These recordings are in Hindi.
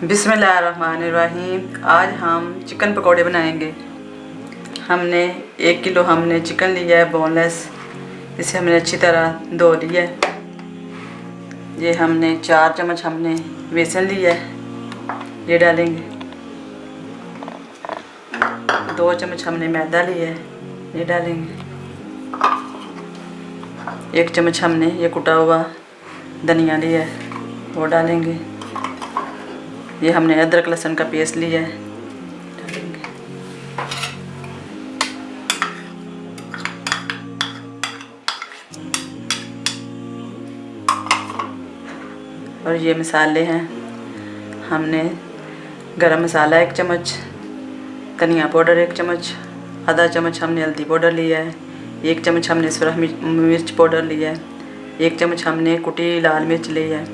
बिस्मिल्लाहिर्रहमानिर्रहीम। आज हम चिकन पकौड़े बनाएंगे। हमने 1 किलो चिकन लिया है बोनलेस। इसे हमने अच्छी तरह धो लिया है। ये हमने 4 चम्मच बेसन लिया है, ये डालेंगे। 2 चम्मच मैदा लिया है, ये डालेंगे। 1 चम्मच ये कुटा हुआ धनिया लिया है, वो डालेंगे। ये हमने अदरक लहसुन का पेस्ट लिया है, डालेंगे। और ये मसाले हैं, हमने गरम मसाला 1 चम्मच, धनिया पाउडर 1 चम्मच, आधा चम्मच हल्दी पाउडर लिया है, 1 चम्मच सुरख मिर्च पाउडर लिया है, 1 चम्मच कुटी लाल मिर्च लिया है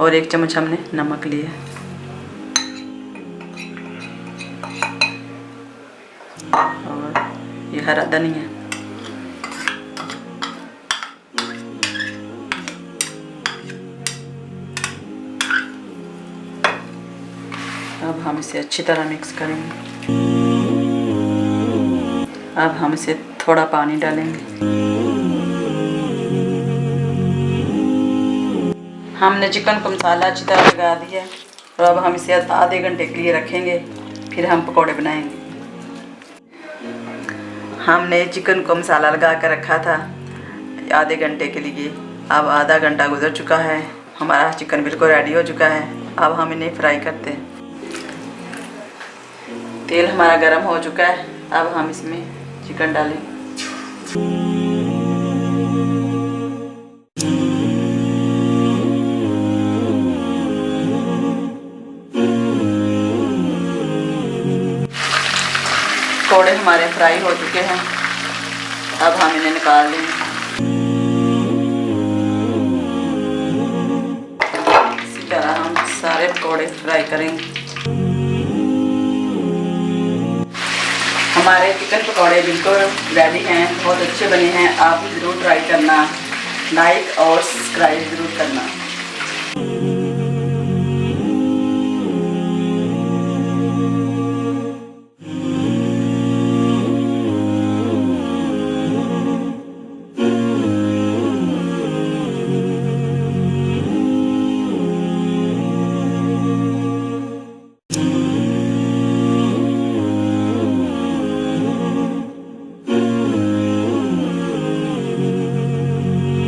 और 1 चम्मच नमक लिया है। और ये हरा धनिया। अब हम इसे अच्छी तरह मिक्स करेंगे। अब हम इसे थोड़ा पानी डालेंगे। हमने चिकन को मसाला अच्छी तरह लगा दिया है और अब हम इसे आधे घंटे के लिए रखेंगे, फिर हम पकौड़े बनाएंगे। हमने चिकन को मसाला लगा कर रखा था आधे घंटे के लिए। अब आधा घंटा गुजर चुका है, हमारा चिकन बिल्कुल रेडी हो चुका है। अब हम इन्हें फ्राई करते हैं। तेल हमारा गर्म हो चुका है, अब हम इसमें चिकन डालें। पकौड़े हमारे फ्राई हो चुके हैं, अब हम इन्हें निकाल लेंगे। इसी तरह हम सारे पकौड़े फ्राई करेंगे। हमारे चिकन पकौड़े बिल्कुल रेडी हैं, बहुत अच्छे बने हैं। आप ज़रूर ट्राई करना, लाइक और सब्सक्राइब ज़रूर करना।